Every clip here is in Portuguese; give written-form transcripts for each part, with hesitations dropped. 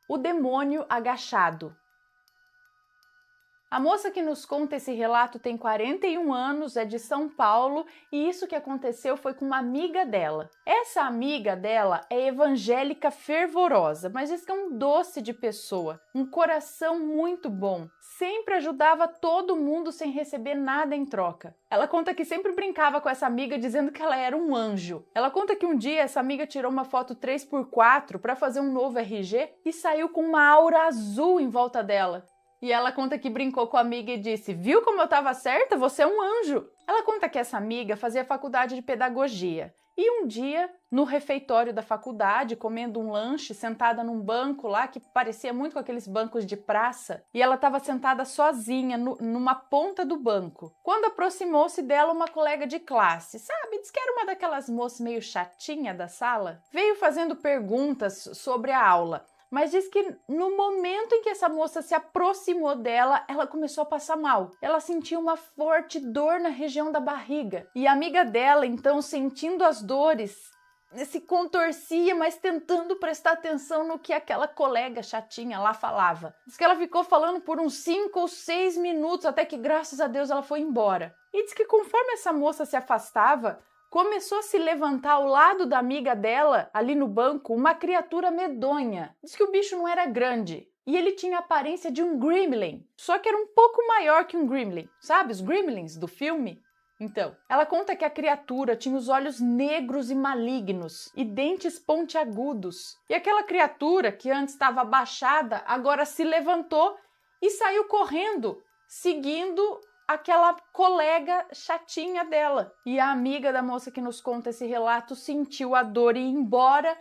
O demônio agachado. A moça que nos conta esse relato tem 41 anos, é de São Paulo e isso que aconteceu foi com uma amiga dela. Essa amiga dela é evangélica fervorosa, mas diz que é um doce de pessoa, um coração muito bom. Sempre ajudava todo mundo sem receber nada em troca. Ela conta que sempre brincava com essa amiga dizendo que ela era um anjo. Ela conta que um dia essa amiga tirou uma foto 3x4 para fazer um novo RG e saiu com uma aura azul em volta dela. E ela conta que brincou com a amiga e disse: "Viu como eu estava certa? Você é um anjo." Ela conta que essa amiga fazia faculdade de pedagogia. E um dia, no refeitório da faculdade, comendo um lanche, sentada num banco lá que parecia muito com aqueles bancos de praça, e ela estava sentada sozinha numa ponta do banco. Quando aproximou-se dela uma colega de classe, sabe? Diz que era uma daquelas moças meio chatinha da sala. Veio fazendo perguntas sobre a aula. Mas diz que no momento em que essa moça se aproximou dela, ela começou a passar mal. Ela sentia uma forte dor na região da barriga. E a amiga dela, então, sentindo as dores, se contorcia, mas tentando prestar atenção no que aquela colega chatinha lá falava. Diz que ela ficou falando por uns 5 ou 6 minutos, até que, graças a Deus, ela foi embora. E diz que conforme essa moça se afastava, começou a se levantar ao lado da amiga dela, ali no banco, uma criatura medonha. Diz que o bicho não era grande e ele tinha a aparência de um gremlin, só que era um pouco maior que um gremlin. Sabe os gremlins do filme? Então, ela conta que a criatura tinha os olhos negros e malignos e dentes pontiagudos. E aquela criatura, que antes estava abaixada, agora se levantou e saiu correndo, seguindo aquela colega chatinha dela. E a amiga da moça que nos conta esse relato sentiu a dor e ir embora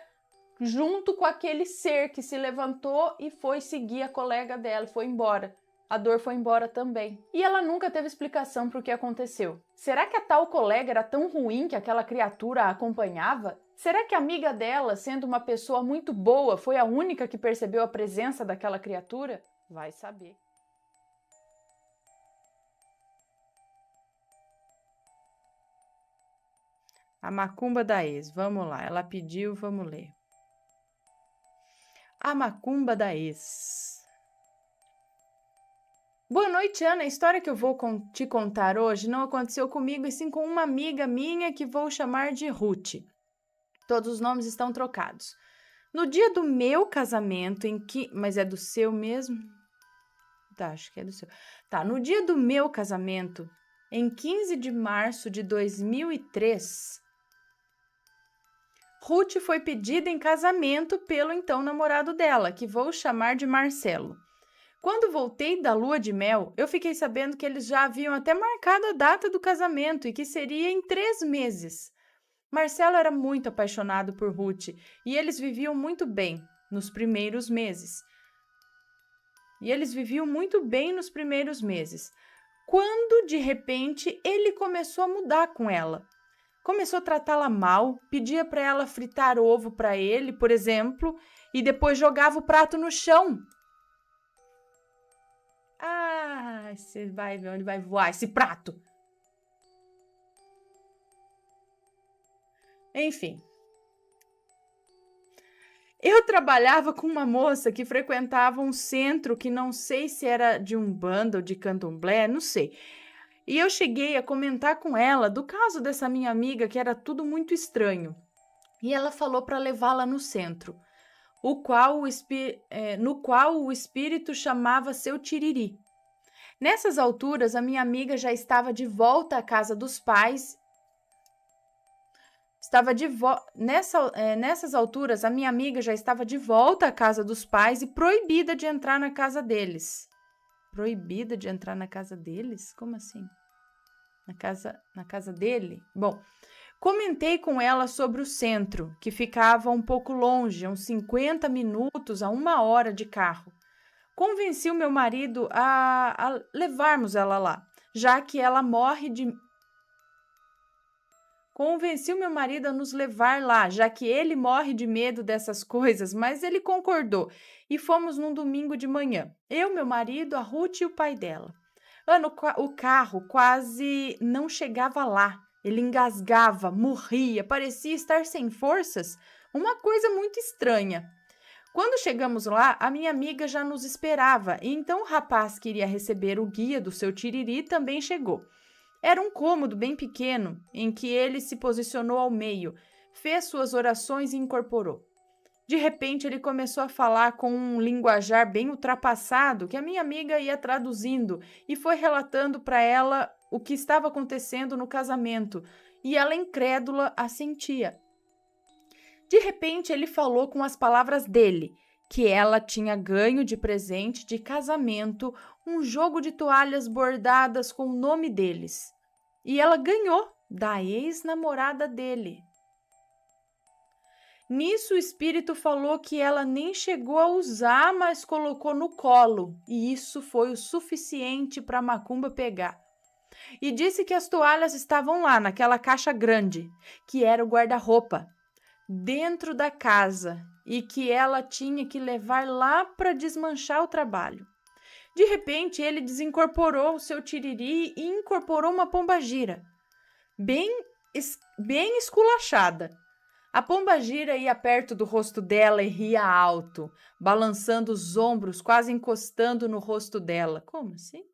junto com aquele ser que se levantou e foi seguir a colega dela, foi embora. A dor foi embora também. E ela nunca teve explicação para o que aconteceu. Será que a tal colega era tão ruim que aquela criatura a acompanhava? Será que a amiga dela, sendo uma pessoa muito boa, foi a única que percebeu a presença daquela criatura? Vai saber. A macumba da ex, vamos lá, ela pediu, vamos ler. A macumba da ex. Boa noite, Ana. A história que eu vou te contar hoje não aconteceu comigo, e sim com uma amiga minha que vou chamar de Ruth. Todos os nomes estão trocados. No dia do meu casamento, mas é do seu mesmo? Tá, acho que é do seu. Tá, no dia do meu casamento, em 15 de março de 2003... Ruth foi pedida em casamento pelo então namorado dela, que vou chamar de Marcelo. Quando voltei da lua de mel, eu fiquei sabendo que eles já haviam até marcado a data do casamento e que seria em 3 meses. Marcelo era muito apaixonado por Ruth e eles viviam muito bem nos primeiros meses. Quando, de repente, ele começou a mudar com ela. Começou a tratá-la mal, pedia para ela fritar ovo para ele, por exemplo, e depois jogava o prato no chão. Ah, você vai ver onde vai voar esse prato. Enfim. Eu trabalhava com uma moça que frequentava um centro que não sei se era de Umbanda ou de Candomblé, não sei. E eu cheguei a comentar com ela do caso dessa minha amiga, que era tudo muito estranho. E ela falou para levá-la no centro, no qual o espírito chamava seu tiriri. Nessas alturas, a minha amiga já estava de volta à casa dos pais. Nessas alturas, a minha amiga já estava de volta à casa dos pais e proibida de entrar na casa deles. Proibida de entrar na casa deles? Como assim? Na casa dele? Bom, comentei com ela sobre o centro, que ficava um pouco longe, uns 50 minutos a 1 hora de carro. Convenci o meu marido a levarmos ela lá, já que ela morre de... Convenci o meu marido a nos levar lá, já que ele morre de medo dessas coisas, mas ele concordou e fomos num domingo de manhã. Eu, meu marido, a Ruth e o pai dela. Ana, o carro quase não chegava lá. Ele engasgava, morria, parecia estar sem forças. Uma coisa muito estranha. Quando chegamos lá, a minha amiga já nos esperava, e então o rapaz que iria receber o guia do seu tiriri também chegou. Era um cômodo bem pequeno, em que ele se posicionou ao meio, fez suas orações e incorporou. De repente, ele começou a falar com um linguajar bem ultrapassado que a minha amiga ia traduzindo e foi relatando para ela o que estava acontecendo no casamento, e ela, incrédula, assentia. De repente, ele falou com as palavras dele, que ela tinha ganho de presente de casamento um jogo de toalhas bordadas com o nome deles. E ela ganhou da ex-namorada dele. Nisso, o espírito falou que ela nem chegou a usar, mas colocou no colo, e isso foi o suficiente para a macumba pegar. E disse que as toalhas estavam lá, naquela caixa grande, que era o guarda-roupa, dentro da casa, e que ela tinha que levar lá para desmanchar o trabalho. De repente, ele desincorporou o seu tiriri e incorporou uma pombagira, bem esculachada. A pombagira ia perto do rosto dela e ria alto, balançando os ombros, quase encostando no rosto dela. Como assim?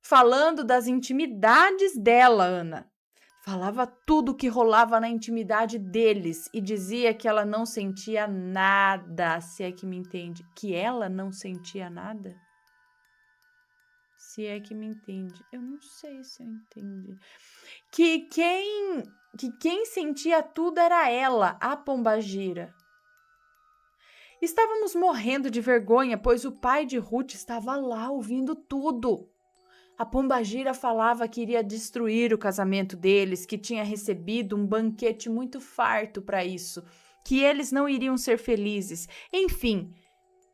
Falando das intimidades dela, Ana. Falava tudo o que rolava na intimidade deles e dizia que ela não sentia nada, se é que me entende. Que ela não sentia nada? Se é que me entende. Eu não sei se eu entendi. Que quem sentia tudo era ela, a pombagira. Estávamos morrendo de vergonha, pois o pai de Ruth estava lá ouvindo tudo. A pombagira falava que iria destruir o casamento deles, que tinha recebido um banquete muito farto para isso, que eles não iriam ser felizes. Enfim,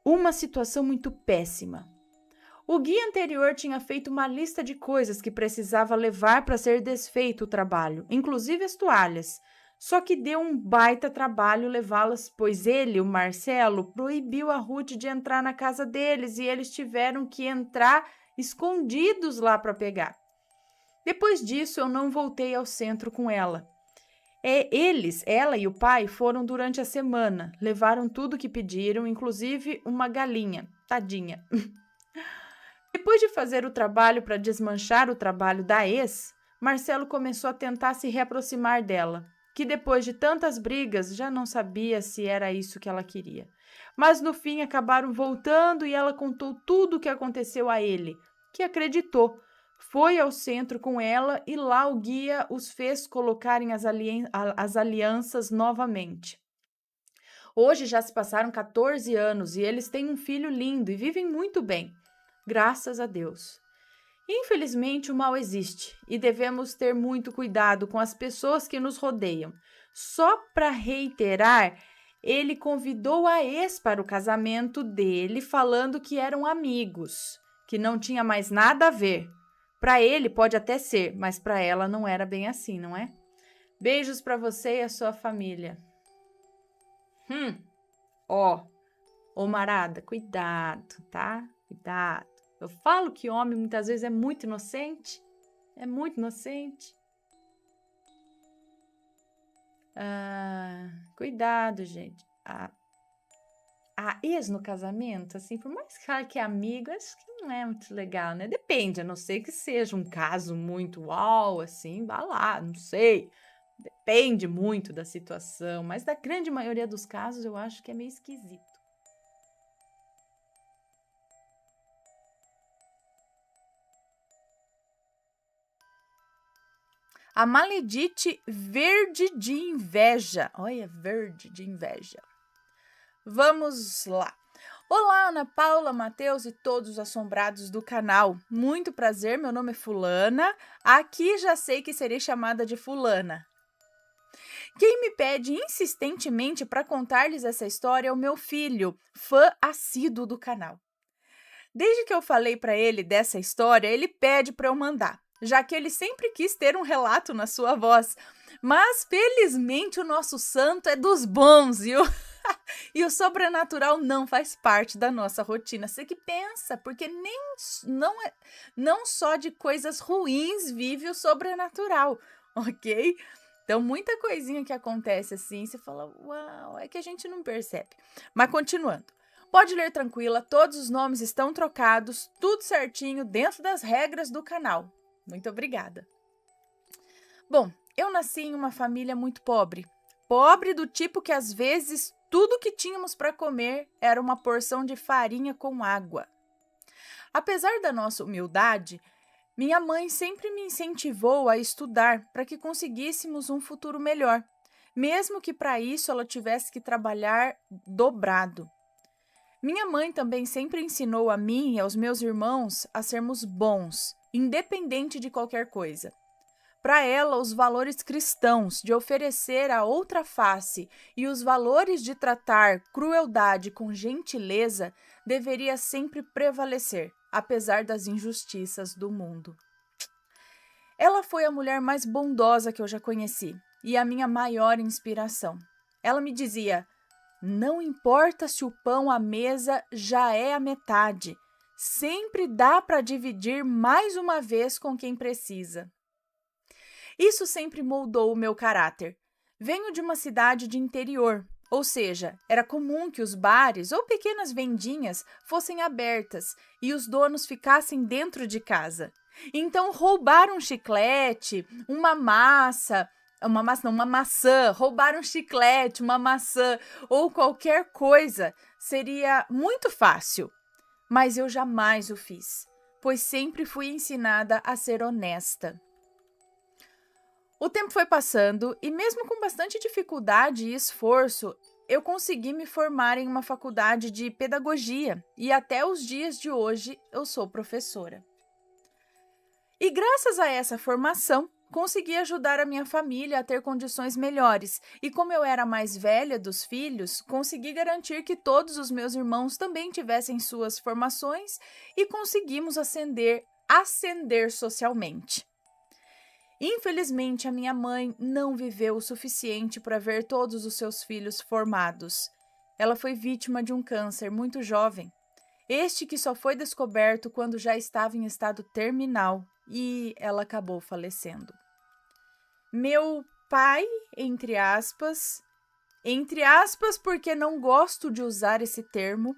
uma situação muito péssima. O guia anterior tinha feito uma lista de coisas que precisava levar para ser desfeito o trabalho, inclusive as toalhas. Só que deu um baita trabalho levá-las, pois ele, o Marcelo, proibiu a Ruth de entrar na casa deles e eles tiveram que entrar escondidos lá para pegar. Depois disso, eu não voltei ao centro com ela. Ela e o pai foram durante a semana, levaram tudo que pediram, inclusive uma galinha, tadinha. Depois de fazer o trabalho para desmanchar o trabalho da ex, Marcelo começou a tentar se reaproximar dela, que depois de tantas brigas já não sabia se era isso que ela queria. Mas no fim acabaram voltando e ela contou tudo o que aconteceu a ele, que acreditou. Foi ao centro com ela e lá o guia os fez colocarem as alianças novamente. Hoje já se passaram 14 anos e eles têm um filho lindo e vivem muito bem. Graças a Deus. Infelizmente, o mal existe e devemos ter muito cuidado com as pessoas que nos rodeiam. Só para reiterar, ele convidou a ex para o casamento dele, falando que eram amigos, que não tinha mais nada a ver. Para ele pode até ser, mas para ela não era bem assim, não é? Beijos para você e a sua família. Ô Marada, cuidado, tá? Cuidado. Eu falo que homem muitas vezes é muito inocente. É muito inocente. Cuidado, gente. A ex no casamento, assim, por mais que é amigo, acho que não é muito legal, né? Depende, a não ser que seja um caso muito uau, assim, vá lá, não sei. Depende muito da situação, mas da grande maioria dos casos eu acho que é meio esquisito. A maledite verde de inveja. Olha, verde de inveja. Vamos lá. Olá, Ana Paula, Matheus e todos os assombrados do canal. Muito prazer, meu nome é Fulana. Aqui já sei que serei chamada de Fulana. Quem me pede insistentemente para contar-lhes essa história é o meu filho, fã assíduo do canal. Desde que eu falei para ele dessa história, ele pede para eu mandar, já que ele sempre quis ter um relato na sua voz. Mas, felizmente, o nosso santo é dos bons e o sobrenatural não faz parte da nossa rotina. Você que pensa, porque não só de coisas ruins vive o sobrenatural, ok? Então, muita coisinha que acontece assim, você fala, uau, é que a gente não percebe. Mas continuando. Pode ler tranquila, todos os nomes estão trocados, tudo certinho, dentro das regras do canal. Muito obrigada. Bom, eu nasci em uma família muito pobre. Pobre do tipo que às vezes tudo que tínhamos para comer era uma porção de farinha com água. Apesar da nossa humildade, minha mãe sempre me incentivou a estudar para que conseguíssemos um futuro melhor, mesmo que para isso ela tivesse que trabalhar dobrado. Minha mãe também sempre ensinou a mim e aos meus irmãos a sermos bons, independente de qualquer coisa. Para ela, os valores cristãos de oferecer a outra face e os valores de tratar crueldade com gentileza deveria sempre prevalecer, apesar das injustiças do mundo. Ela foi a mulher mais bondosa que eu já conheci e a minha maior inspiração. Ela me dizia: não importa se o pão à mesa já é a metade, sempre dá para dividir mais uma vez com quem precisa. Isso sempre moldou o meu caráter. Venho de uma cidade de interior, ou seja, era comum que os bares ou pequenas vendinhas fossem abertas e os donos ficassem dentro de casa. Então, roubar um chiclete, uma maçã, roubar um chiclete, uma maçã ou qualquer coisa seria muito fácil. Mas eu jamais o fiz, pois sempre fui ensinada a ser honesta. O tempo foi passando e, mesmo com bastante dificuldade e esforço, eu consegui me formar em uma faculdade de pedagogia e até os dias de hoje eu sou professora. E graças a essa formação, consegui ajudar a minha família a ter condições melhores e, como eu era a mais velha dos filhos, consegui garantir que todos os meus irmãos também tivessem suas formações e conseguimos ascender socialmente. Infelizmente, a minha mãe não viveu o suficiente para ver todos os seus filhos formados. Ela foi vítima de um câncer muito jovem, este que só foi descoberto quando já estava em estado terminal e ela acabou falecendo. Meu pai, entre aspas porque não gosto de usar esse termo,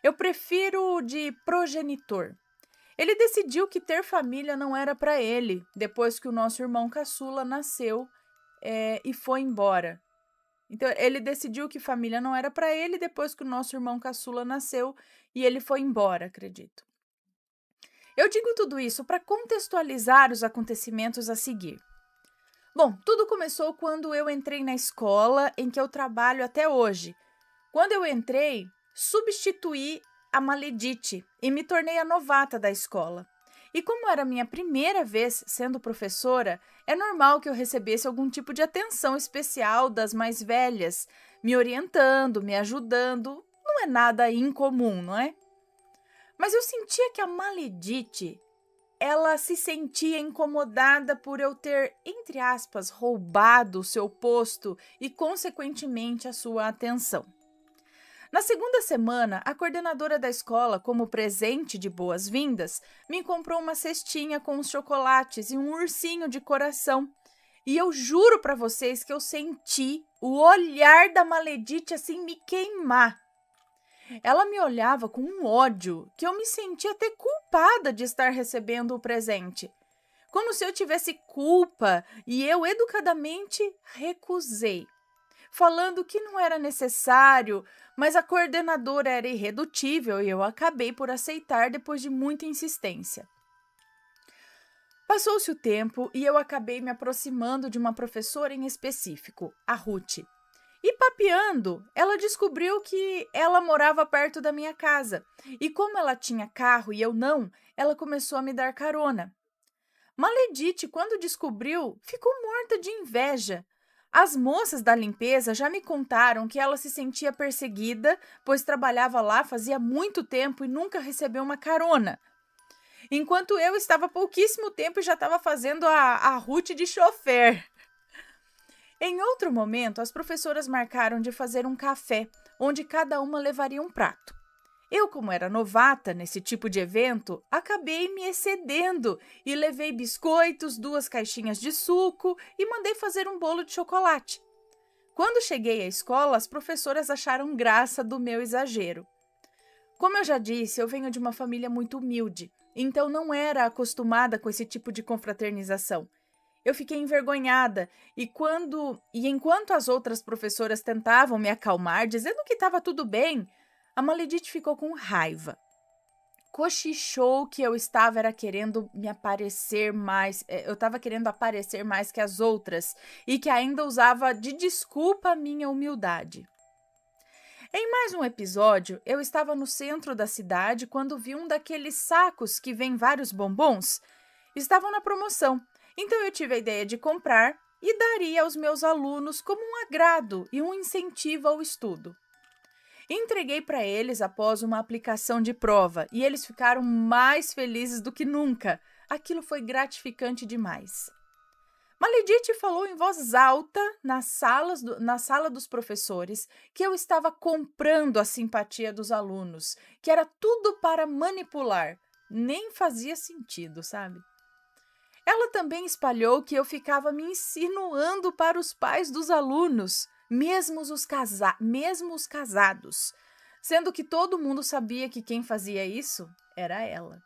eu prefiro de progenitor. Ele decidiu que ter família não era para ele, depois que o nosso irmão caçula nasceu e foi embora. Então, ele decidiu que família não era para ele depois que o nosso irmão caçula nasceu e ele foi embora, acredito. Eu digo tudo isso para contextualizar os acontecimentos a seguir. Bom, tudo começou quando eu entrei na escola em que eu trabalho até hoje. Quando eu entrei, substituí a Maledite e me tornei a novata da escola. E como era minha primeira vez sendo professora, é normal que eu recebesse algum tipo de atenção especial das mais velhas, me orientando, me ajudando. Não é nada incomum, não é? Mas eu sentia que a Maledite, ela se sentia incomodada por eu ter, entre aspas, roubado o seu posto e, consequentemente, a sua atenção. Na segunda semana, a coordenadora da escola, como presente de boas-vindas, me comprou uma cestinha com os chocolates e um ursinho de coração. E eu juro para vocês que eu senti o olhar da Maledite assim me queimar. Ela me olhava com um ódio que eu me sentia até culpada de estar recebendo o presente. Como se eu tivesse culpa e eu educadamente recusei, falando que não era necessário, mas a coordenadora era irredutível e eu acabei por aceitar depois de muita insistência. Passou-se o tempo e eu acabei me aproximando de uma professora em específico, a Ruth. E papeando, ela descobriu que ela morava perto da minha casa. E como ela tinha carro e eu não, ela começou a me dar carona. Maledite, quando descobriu, ficou morta de inveja. As moças da limpeza já me contaram que ela se sentia perseguida, pois trabalhava lá fazia muito tempo e nunca recebeu uma carona. Enquanto eu estava há pouquíssimo tempo e já estava fazendo a Ruth de chofer. Em outro momento, as professoras marcaram de fazer um café, onde cada uma levaria um prato. Eu, como era novata nesse tipo de evento, acabei me excedendo e levei biscoitos, 2 caixinhas de suco e mandei fazer um bolo de chocolate. Quando cheguei à escola, as professoras acharam graça do meu exagero. Como eu já disse, eu venho de uma família muito humilde, então não era acostumada com esse tipo de confraternização. Eu fiquei envergonhada e enquanto as outras professoras tentavam me acalmar, dizendo que estava tudo bem, a Maledite ficou com raiva. Cochichou que eu estava querendo me aparecer mais, eu estava querendo aparecer mais que as outras e que ainda usava de desculpa a minha humildade. Em mais um episódio, eu estava no centro da cidade quando vi um daqueles sacos que vem vários bombons. Estavam na promoção, então eu tive a ideia de comprar e daria aos meus alunos como um agrado e um incentivo ao estudo. Entreguei para eles após uma aplicação de prova e eles ficaram mais felizes do que nunca. Aquilo foi gratificante demais. Maledite falou em voz alta na sala dos professores que eu estava comprando a simpatia dos alunos, que era tudo para manipular. Nem fazia sentido, sabe? Ela também espalhou que eu ficava me insinuando para os pais dos alunos, mesmo os casados, sendo que todo mundo sabia que quem fazia isso era ela.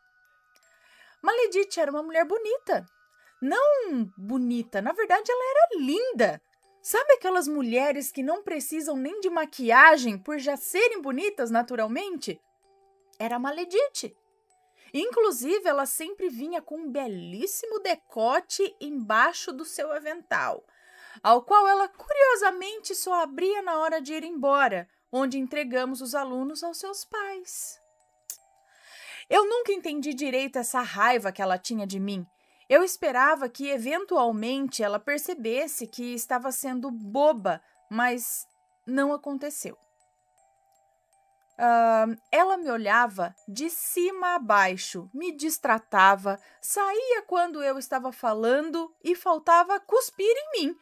Maledite era uma mulher bonita. Não bonita, na verdade ela era linda. Sabe aquelas mulheres que não precisam nem de maquiagem por já serem bonitas naturalmente? Era a Maledite. Inclusive, ela sempre vinha com um belíssimo decote embaixo do seu avental, ao qual ela curiosamente só abria na hora de ir embora, onde entregamos os alunos aos seus pais. Eu nunca entendi direito essa raiva que ela tinha de mim. Eu esperava que, eventualmente, ela percebesse que estava sendo boba, mas não aconteceu. Ela me olhava de cima a baixo, me destratava, saía quando eu estava falando e faltava cuspir em mim.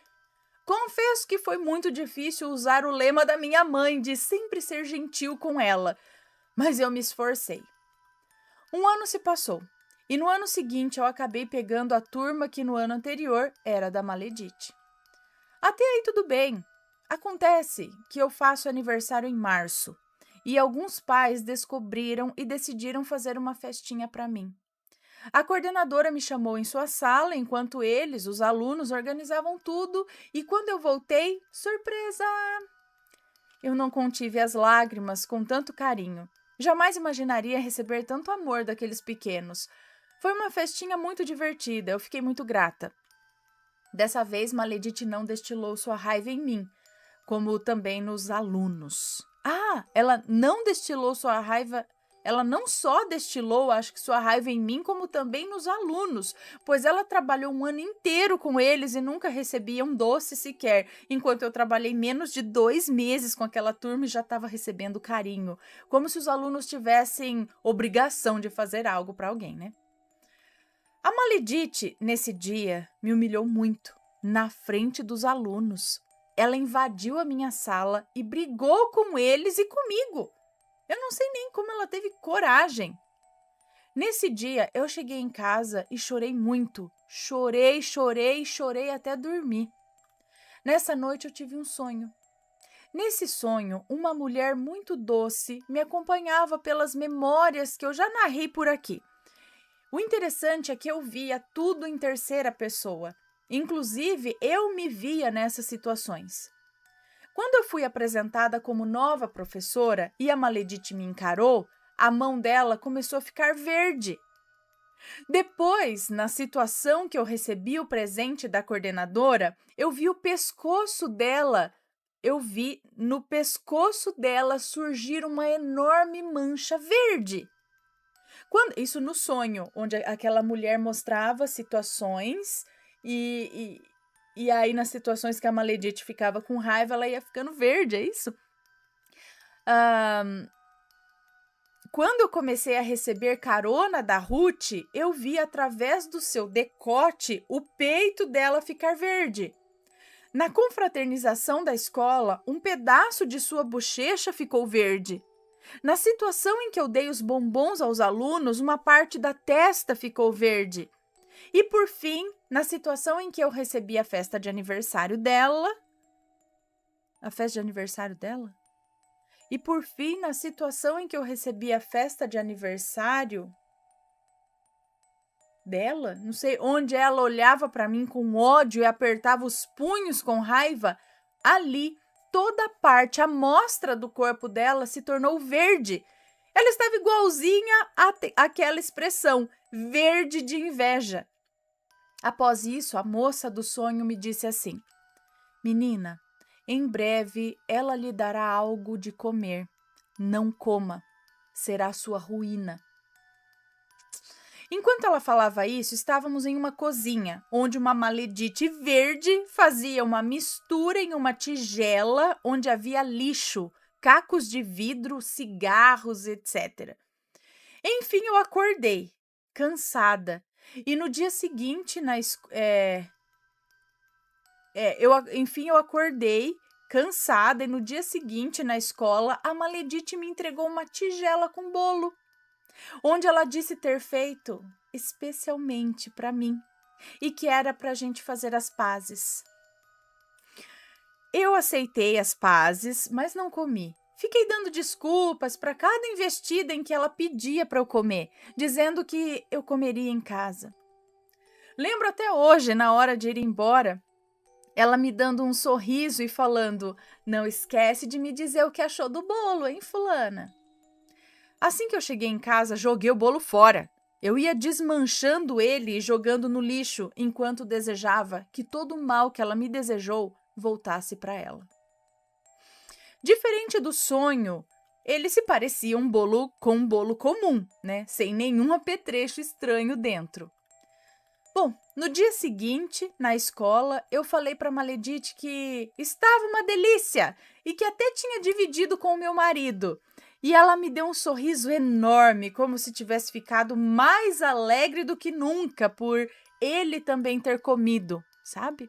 Confesso que foi muito difícil usar o lema da minha mãe de sempre ser gentil com ela, mas eu me esforcei. Um ano se passou, e no ano seguinte eu acabei pegando a turma que no ano anterior era da Maledite. Até aí tudo bem. Acontece que eu faço aniversário em março, e alguns pais descobriram e decidiram fazer uma festinha para mim. A coordenadora me chamou em sua sala enquanto eles, os alunos, organizavam tudo e quando eu voltei, surpresa! Eu não contive as lágrimas com tanto carinho. Jamais imaginaria receber tanto amor daqueles pequenos. Foi uma festinha muito divertida, eu fiquei muito grata. Dessa vez, Maledite não destilou sua raiva em mim, como também nos alunos. Ela não só destilou, acho que sua raiva em mim, como também nos alunos, pois ela trabalhou um ano inteiro com eles e nunca recebia um doce sequer, enquanto eu trabalhei menos de 2 meses com aquela turma e já estava recebendo carinho, como se os alunos tivessem obrigação de fazer algo para alguém, né? A Maledite, nesse dia, me humilhou muito, na frente dos alunos. Ela invadiu a minha sala e brigou com eles e comigo. Eu não sei nem como ela teve coragem. Nesse dia, eu cheguei em casa e chorei muito. Chorei até dormir. Nessa noite, eu tive um sonho. Nesse sonho, uma mulher muito doce me acompanhava pelas memórias que eu já narrei por aqui. O interessante é que eu via tudo em terceira pessoa. Inclusive, eu me via nessas situações. Quando eu fui apresentada como nova professora e a Maledite me encarou, a mão dela começou a ficar verde. Depois, na situação que eu recebi o presente da coordenadora, eu vi no pescoço dela surgir uma enorme mancha verde. Isso no sonho, onde aquela mulher mostrava situações e aí nas situações que a Maledite ficava com raiva, ela ia ficando verde, é isso? Quando eu comecei a receber carona da Ruth, eu vi através do seu decote o peito dela ficar verde. Na confraternização da escola, um pedaço de sua bochecha ficou verde. Na situação em que eu dei os bombons aos alunos, uma parte da testa ficou verde. E por fim, na situação em que eu recebi a festa de aniversário dela. A festa de aniversário dela? E por fim, na situação em que eu recebi a festa de aniversário dela, não sei, onde ela olhava para mim com ódio e apertava os punhos com raiva, ali toda a parte, a mostra do corpo dela se tornou verde. Ela estava igualzinha àquela expressão, verde de inveja. Após isso, a moça do sonho me disse assim: menina, em breve ela lhe dará algo de comer. Não coma, será sua ruína. Enquanto ela falava isso, estávamos em uma cozinha, onde uma maledite verde fazia uma mistura em uma tigela onde havia lixo, cacos de vidro, cigarros, etc. Enfim, eu acordei, cansada, e no dia seguinte, eu acordei, cansada, e no dia seguinte, na escola, a maledite me entregou uma tigela com bolo, onde ela disse ter feito especialmente para mim e que era para a gente fazer as pazes. Eu aceitei as pazes, mas não comi. Fiquei dando desculpas para cada investida em que ela pedia para eu comer, dizendo que eu comeria em casa. Lembro até hoje, na hora de ir embora, ela me dando um sorriso e falando: não esquece de me dizer o que achou do bolo, hein, fulana? Assim que eu cheguei em casa, joguei o bolo fora. Eu ia desmanchando ele e jogando no lixo, enquanto desejava que todo o mal que ela me desejou voltasse para ela. Diferente do sonho, ele se parecia um bolo comum, né? Sem nenhum apetrecho estranho dentro. Bom, no dia seguinte, na escola, eu falei para a maledite que estava uma delícia e que até tinha dividido com o meu marido. E ela me deu um sorriso enorme, como se tivesse ficado mais alegre do que nunca por ele também ter comido, sabe?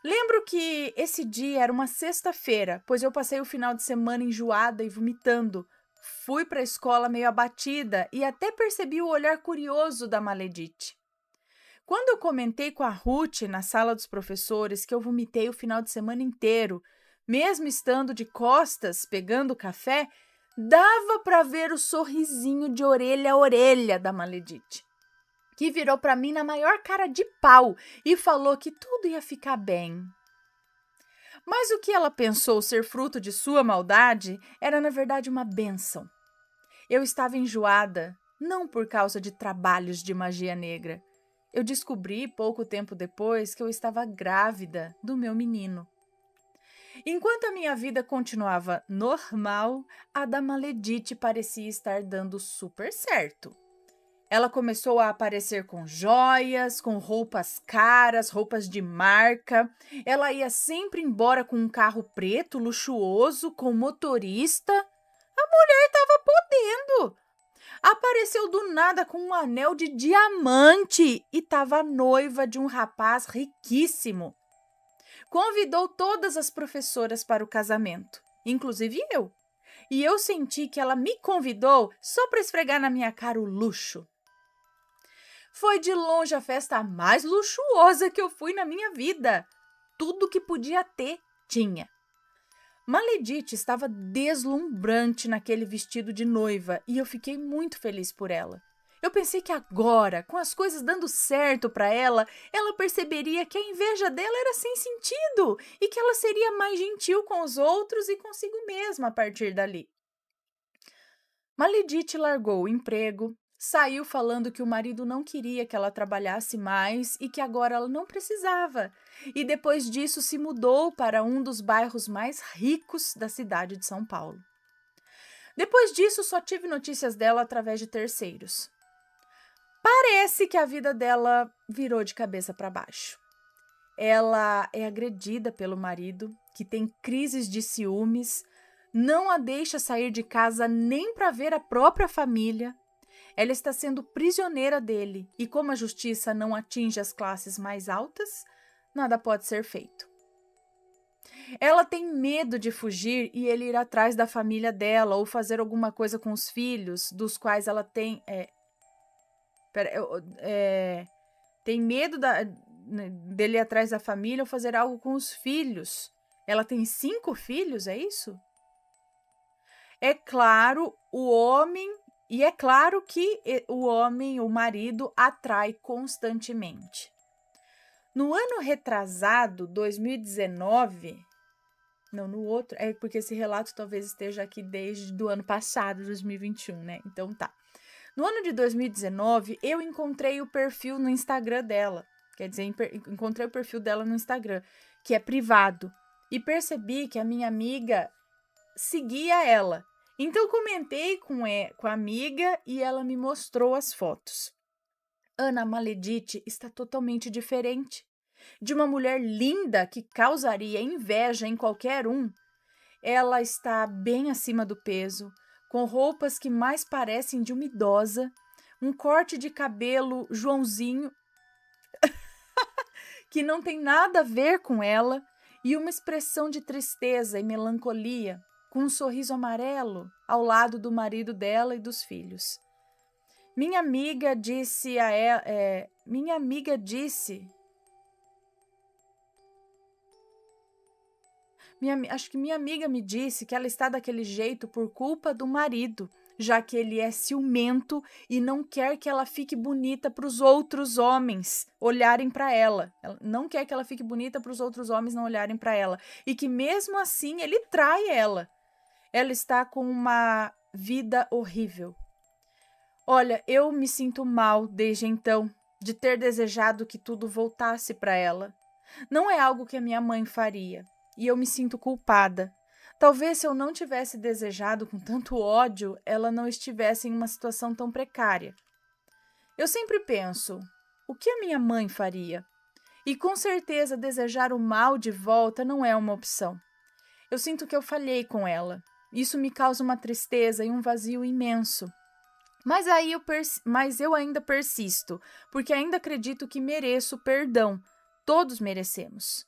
Lembro que esse dia era uma sexta-feira, pois eu passei o final de semana enjoada e vomitando. Fui para a escola meio abatida e até percebi o olhar curioso da maledite. Quando eu comentei com a Ruth na sala dos professores que eu vomitei o final de semana inteiro, mesmo estando de costas, pegando café, dava para ver o sorrisinho de orelha a orelha da maledite, que virou para mim na maior cara de pau e falou que tudo ia ficar bem. Mas o que ela pensou ser fruto de sua maldade era, na verdade, uma bênção. Eu estava enjoada, não por causa de trabalhos de magia negra. Eu descobri pouco tempo depois que eu estava grávida do meu menino. Enquanto a minha vida continuava normal, a da maledite parecia estar dando super certo. Ela começou a aparecer com joias, com roupas caras, roupas de marca. Ela ia sempre embora com um carro preto luxuoso, com motorista. A mulher estava podendo. Apareceu do nada com um anel de diamante e estava noiva de um rapaz riquíssimo. Convidou todas as professoras para o casamento, inclusive eu. E eu senti que ela me convidou só para esfregar na minha cara o luxo. Foi de longe a festa mais luxuosa que eu fui na minha vida. Tudo que podia ter, tinha. Maledite estava deslumbrante naquele vestido de noiva e eu fiquei muito feliz por ela. Eu pensei que agora, com as coisas dando certo para ela, ela perceberia que a inveja dela era sem sentido e que ela seria mais gentil com os outros e consigo mesma a partir dali. Maledite largou o emprego, saiu falando que o marido não queria que ela trabalhasse mais e que agora ela não precisava. E depois disso se mudou para um dos bairros mais ricos da cidade de São Paulo. Depois disso só tive notícias dela através de terceiros. Parece que a vida dela virou de cabeça para baixo. Ela é agredida pelo marido, que tem crises de ciúmes, não a deixa sair de casa nem para ver a própria família. Ela está sendo prisioneira dele e, como a justiça não atinge as classes mais altas, nada pode ser feito. Ela tem medo de fugir e ele ir atrás da família dela ou fazer alguma coisa com os filhos, dos quais ela tem. Tem medo dele ir atrás da família ou fazer algo com os filhos. Ela tem 5 filhos, é isso? É claro, e é claro que o homem, o marido, atrai constantemente. No ano retrasado, 2019, não, no outro, é porque esse relato talvez esteja aqui desde do ano passado, 2021, né? Então tá. No ano de 2019, eu encontrei o perfil no Instagram dela. Quer dizer, encontrei o perfil dela no Instagram, que é privado. E percebi que a minha amiga seguia ela. Então, comentei com a amiga e ela me mostrou as fotos. Ana Maledite está totalmente diferente. De uma mulher linda que causaria inveja em qualquer um, ela está bem acima do peso, com roupas que mais parecem de uma idosa, um corte de cabelo Joãozinho, que não tem nada a ver com ela, e uma expressão de tristeza e melancolia, com um sorriso amarelo ao lado do marido dela e dos filhos. Minha amiga disse a ela, acho que minha amiga me disse que ela está daquele jeito por culpa do marido, já que ele é ciumento e não quer que ela fique bonita para os outros homens olharem para ela. Ela não quer que ela fique bonita para os outros homens não olharem para ela. E que mesmo assim ele trai ela. Ela está com uma vida horrível. Olha, eu me sinto mal desde então de ter desejado que tudo voltasse para ela. Não é algo que a minha mãe faria. E eu me sinto culpada. Talvez se eu não tivesse desejado com tanto ódio, ela não estivesse em uma situação tão precária. Eu sempre penso, o que a minha mãe faria? E com certeza desejar o mal de volta não é uma opção. Eu sinto que eu falhei com ela. Isso me causa uma tristeza e um vazio imenso. Mas eu ainda persisto, porque ainda acredito que mereço perdão. Todos merecemos.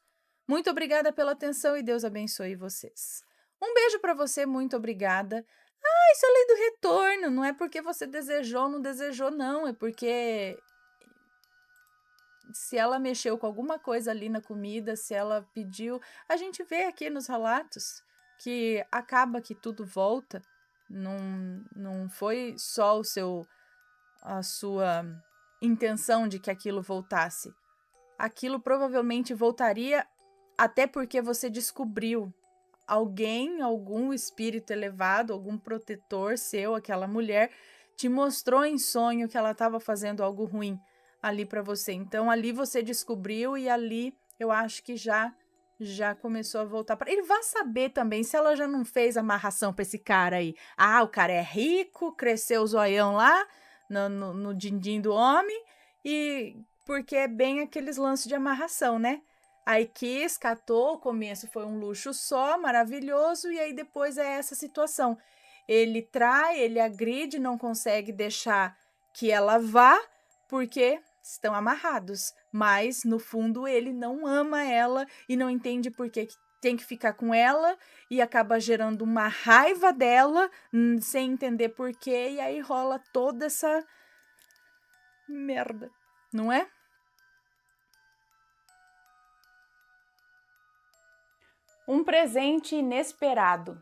Muito obrigada pela atenção e Deus abençoe vocês. Um beijo para você, muito obrigada. Isso é lei do retorno, não é porque você desejou ou não desejou, não. É porque se ela mexeu com alguma coisa ali na comida, se ela pediu... A gente vê aqui nos relatos que acaba que tudo volta. Não foi só a sua intenção de que aquilo voltasse. Aquilo provavelmente voltaria até porque você descobriu algum espírito elevado, algum protetor seu, aquela mulher, te mostrou em sonho que ela estava fazendo algo ruim ali para você. Então, ali você descobriu e ali eu acho que já começou a voltar para ele. Vá saber também se ela já não fez amarração para esse cara aí. O cara é rico, cresceu o zoião lá no din-din do homem, e porque é bem aqueles lances de amarração, né? Aí quis, catou, o começo foi um luxo só, maravilhoso, e aí depois é essa situação. Ele trai, ele agride, não consegue deixar que ela vá, porque estão amarrados. Mas, no fundo, ele não ama ela e não entende por que tem que ficar com ela e acaba gerando uma raiva dela, sem entender por quê, e aí rola toda essa merda, não é? Um presente inesperado.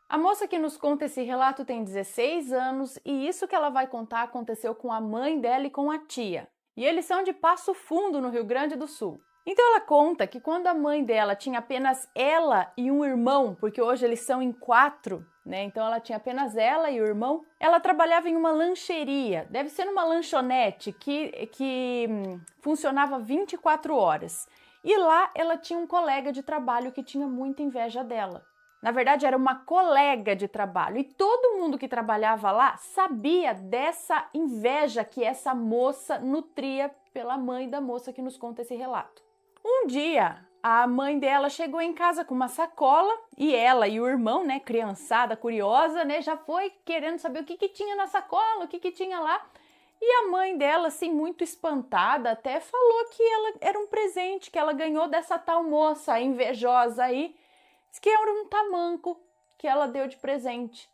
A moça que nos conta esse relato tem 16 anos e isso que ela vai contar aconteceu com a mãe dela e com a tia. E eles são de Passo Fundo, no Rio Grande do Sul. Então ela conta que quando a mãe dela tinha apenas ela e um irmão, porque hoje eles são em 4, né? Então ela tinha apenas ela e o irmão. Ela trabalhava em uma lancheria, deve ser numa lanchonete que funcionava 24 horas. E lá ela tinha um colega de trabalho que tinha muita inveja dela. Na verdade, era uma colega de trabalho e todo mundo que trabalhava lá sabia dessa inveja que essa moça nutria pela mãe da moça que nos conta esse relato. Um dia, a mãe dela chegou em casa com uma sacola e ela e o irmão, né, criançada, curiosa, né, já foi querendo saber o que tinha na sacola, o que tinha lá. E a mãe dela, assim, muito espantada, até falou que ela era um presente que ela ganhou dessa tal moça invejosa aí. Diz que era um tamanco que ela deu de presente.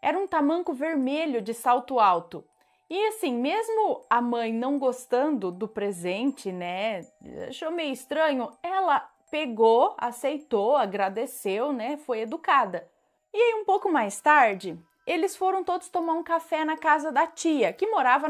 Era um tamanco vermelho de salto alto. E assim, mesmo a mãe não gostando do presente, né, achou meio estranho, ela pegou, aceitou, agradeceu, né, foi educada. E aí, um pouco mais tarde, eles foram todos tomar um café na casa da tia, que morava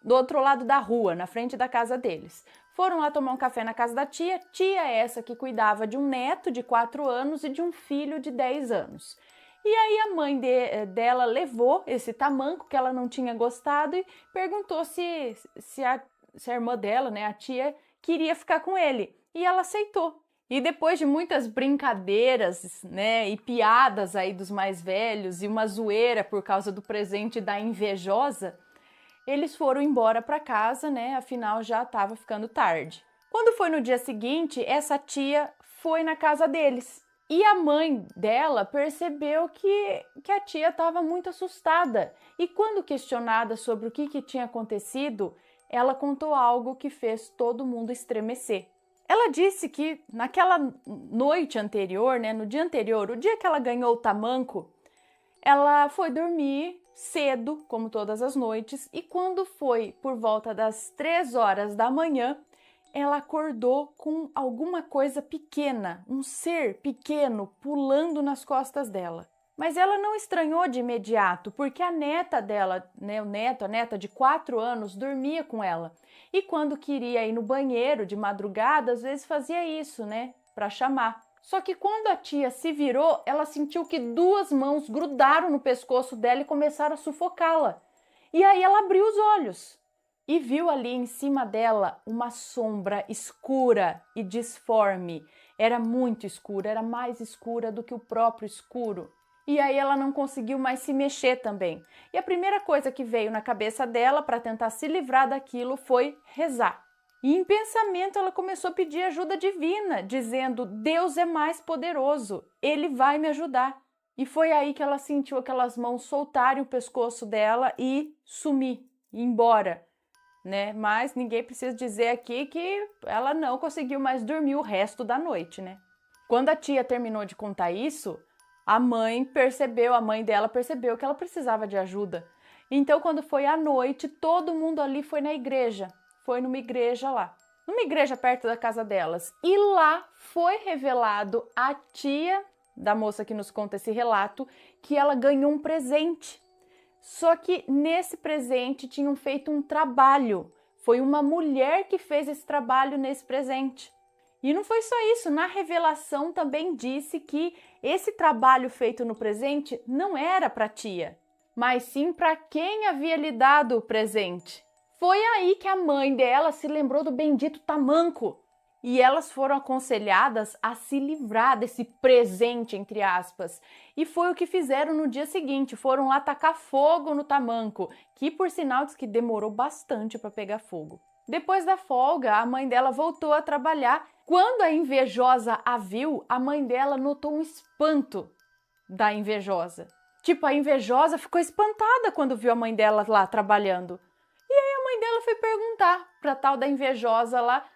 do outro lado da rua, na frente da casa deles. Foram lá tomar um café na casa da tia, tia essa que cuidava de um neto de 4 anos e de um filho de 10 anos. E aí a mãe dela levou esse tamanco que ela não tinha gostado e perguntou se a irmã dela, né, a tia, queria ficar com ele. E ela aceitou. E depois de muitas brincadeiras, né, e piadas aí dos mais velhos e uma zoeira por causa do presente da invejosa, eles foram embora para casa, né, afinal já estava ficando tarde. Quando foi no dia seguinte, essa tia foi na casa deles. E a mãe dela percebeu que a tia estava muito assustada. E quando questionada sobre o que tinha acontecido, ela contou algo que fez todo mundo estremecer. Ela disse que naquela noite anterior, né, no dia anterior, o dia que ela ganhou o tamanco, ela foi dormir cedo, como todas as noites, e quando foi por volta das 3 horas da manhã, ela acordou com alguma coisa pequena, um ser pequeno pulando nas costas dela. Mas ela não estranhou de imediato, porque a neta dela, né, a neta de 4 anos, dormia com ela. E quando queria ir no banheiro de madrugada, às vezes fazia isso, né, para chamar. Só que quando a tia se virou, ela sentiu que 2 mãos grudaram no pescoço dela e começaram a sufocá-la. E aí ela abriu os olhos e viu ali em cima dela uma sombra escura e disforme. Era muito escura, era mais escura do que o próprio escuro. E aí ela não conseguiu mais se mexer também. E a primeira coisa que veio na cabeça dela para tentar se livrar daquilo foi rezar. E em pensamento ela começou a pedir ajuda divina, dizendo: Deus é mais poderoso, Ele vai me ajudar. E foi aí que ela sentiu aquelas mãos soltarem o pescoço dela e sumir, ir embora, né? Mas ninguém precisa dizer aqui que ela não conseguiu mais dormir o resto da noite, né? Quando a tia terminou de contar isso, a mãe dela percebeu que ela precisava de ajuda. Então, quando foi à noite, todo mundo ali foi na igreja. Foi numa igreja lá. Numa igreja perto da casa delas. E lá foi revelado à tia da moça que nos conta esse relato que ela ganhou um presente. Só que nesse presente tinham feito um trabalho. Foi uma mulher que fez esse trabalho nesse presente. E não foi só isso, na revelação também disse que esse trabalho feito no presente não era para a tia, mas sim para quem havia lhe dado o presente. Foi aí que a mãe dela se lembrou do bendito tamanco e elas foram aconselhadas a se livrar desse presente, entre aspas. E foi o que fizeram no dia seguinte, foram lá tacar fogo no tamanco, que por sinal diz que demorou bastante para pegar fogo. Depois da folga, a mãe dela voltou a trabalhar. Quando a invejosa a viu, a mãe dela notou um espanto da invejosa. Tipo, a invejosa ficou espantada quando viu a mãe dela lá trabalhando. E aí a mãe dela foi perguntar pra tal da invejosa lá,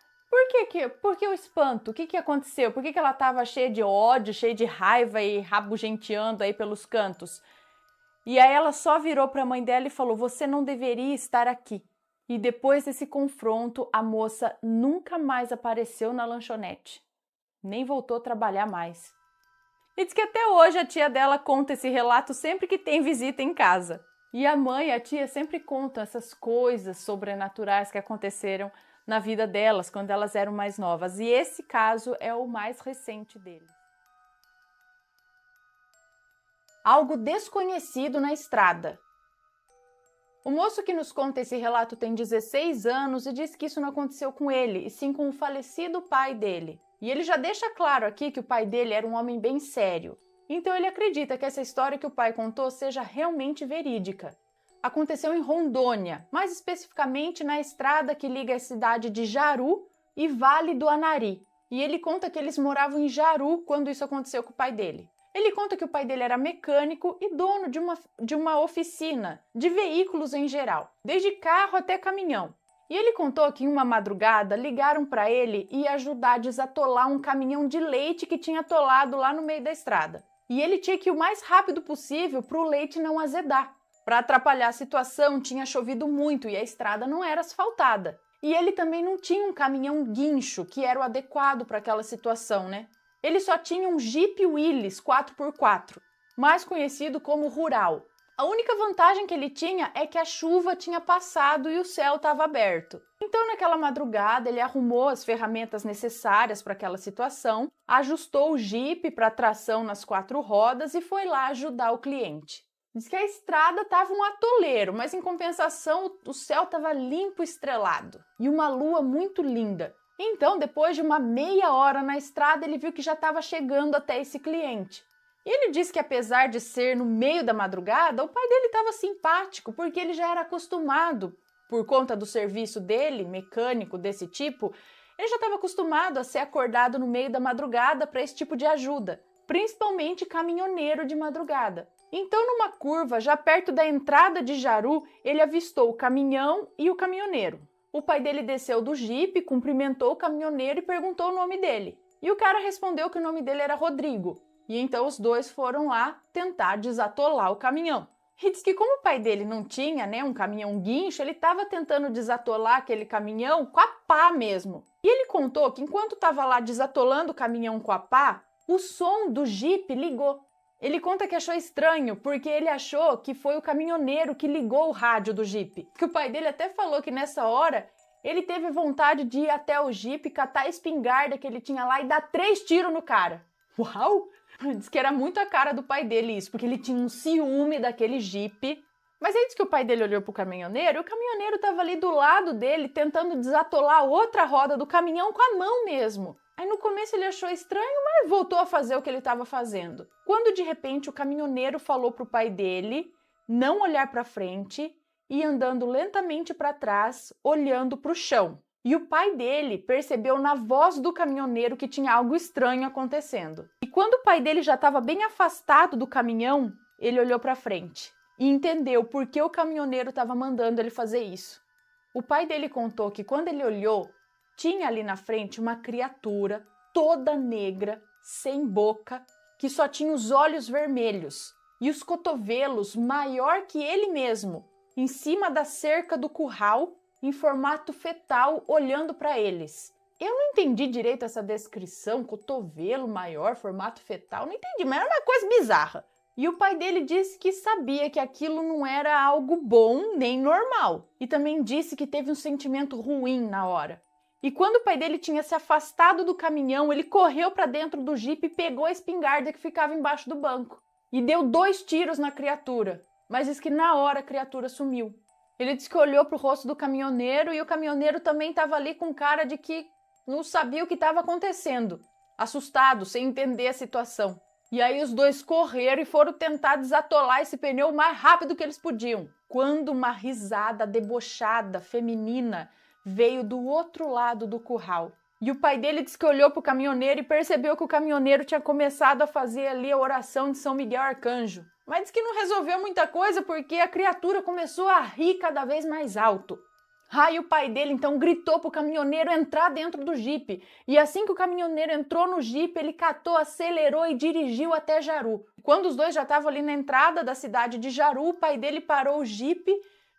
por que o espanto? O que aconteceu? Por que ela estava cheia de ódio, cheia de raiva e rabugenteando aí pelos cantos? E aí ela só virou para a mãe dela e falou: você não deveria estar aqui. E depois desse confronto, a moça nunca mais apareceu na lanchonete. Nem voltou a trabalhar mais. E diz que até hoje a tia dela conta esse relato sempre que tem visita em casa. E a mãe e a tia sempre contam essas coisas sobrenaturais que aconteceram na vida delas quando elas eram mais novas. E esse caso é o mais recente deles. Algo desconhecido na estrada. O moço que nos conta esse relato tem 16 anos e diz que isso não aconteceu com ele, e sim com o falecido pai dele. E ele já deixa claro aqui que o pai dele era um homem bem sério. Então ele acredita que essa história que o pai contou seja realmente verídica. Aconteceu em Rondônia, mais especificamente na estrada que liga a cidade de Jaru e Vale do Anari. E ele conta que eles moravam em Jaru quando isso aconteceu com o pai dele. Ele conta que o pai dele era mecânico e dono de uma oficina de veículos em geral, desde carro até caminhão. E ele contou que em uma madrugada ligaram para ele e ajudar a desatolar um caminhão de leite que tinha atolado lá no meio da estrada. E ele tinha que ir o mais rápido possível para o leite não azedar. Para atrapalhar a situação, tinha chovido muito e a estrada não era asfaltada. E ele também não tinha um caminhão guincho, que era o adequado para aquela situação, né? Ele só tinha um Jeep Willys 4x4, mais conhecido como Rural. A única vantagem que ele tinha é que a chuva tinha passado e o céu estava aberto. Então, naquela madrugada, ele arrumou as ferramentas necessárias para aquela situação, ajustou o Jeep para tração nas 4 rodas e foi lá ajudar o cliente. Diz que a estrada estava um atoleiro, mas em compensação o céu estava limpo e estrelado e uma lua muito linda. Então, depois de uma meia hora na estrada, ele viu que já estava chegando até esse cliente. E ele disse que apesar de ser no meio da madrugada, o pai dele estava simpático, porque ele já era acostumado, por conta do serviço dele, mecânico desse tipo, ele já estava acostumado a ser acordado no meio da madrugada para esse tipo de ajuda, principalmente caminhoneiro de madrugada. Então, numa curva, já perto da entrada de Jaru, ele avistou o caminhão e o caminhoneiro. O pai dele desceu do jipe, cumprimentou o caminhoneiro e perguntou o nome dele. E o cara respondeu que o nome dele era Rodrigo. E então os dois foram lá tentar desatolar o caminhão. E diz que como o pai dele não tinha, um caminhão guincho, ele estava tentando desatolar aquele caminhão com a pá mesmo. E ele contou que enquanto estava lá desatolando o caminhão com a pá, o som do jipe ligou. Ele conta que achou estranho, porque ele achou que foi o caminhoneiro que ligou o rádio do jipe. Que o pai dele até falou que nessa hora ele teve vontade de ir até o jipe, catar a espingarda que ele tinha lá e dar 3 tiros no cara. Uau! Diz que era muito a cara do pai dele isso, porque ele tinha um ciúme daquele jipe. Mas aí diz que o pai dele olhou pro caminhoneiro e o caminhoneiro estava ali do lado dele tentando desatolar outra roda do caminhão com a mão mesmo. Aí no começo ele achou estranho, mas voltou a fazer o que ele estava fazendo. Quando de repente o caminhoneiro falou pro pai dele não olhar para frente e andando lentamente para trás, olhando para o chão. E o pai dele percebeu na voz do caminhoneiro que tinha algo estranho acontecendo. E quando o pai dele já estava bem afastado do caminhão, ele olhou para frente e entendeu por que o caminhoneiro estava mandando ele fazer isso. O pai dele contou que quando ele olhou, tinha ali na frente uma criatura toda negra, sem boca, que só tinha os olhos vermelhos e os cotovelos maior que ele mesmo, em cima da cerca do curral, em formato fetal, olhando para eles. Eu não entendi direito essa descrição, cotovelo maior, formato fetal, não entendi, mas era uma coisa bizarra. E o pai dele disse que sabia que aquilo não era algo bom nem normal. E também disse que teve um sentimento ruim na hora. E quando o pai dele tinha se afastado do caminhão, ele correu para dentro do jipe e pegou a espingarda que ficava embaixo do banco. E deu 2 tiros na criatura, mas diz que na hora a criatura sumiu. Ele disse que olhou para o rosto do caminhoneiro e o caminhoneiro também estava ali com cara de que não sabia o que estava acontecendo, assustado, sem entender a situação. E aí os dois correram e foram tentar desatolar esse pneu o mais rápido que eles podiam. Quando uma risada debochada, feminina, veio do outro lado do curral. E o pai dele disse que olhou para o caminhoneiro e percebeu que o caminhoneiro tinha começado a fazer ali a oração de São Miguel Arcanjo. Mas disse que não resolveu muita coisa porque a criatura começou a rir cada vez mais alto. E o pai dele então gritou para o caminhoneiro entrar dentro do jipe. E assim que o caminhoneiro entrou no jipe, ele catou, acelerou e dirigiu até Jaru. Quando os dois já estavam ali na entrada da cidade de Jaru, o pai dele parou o jipe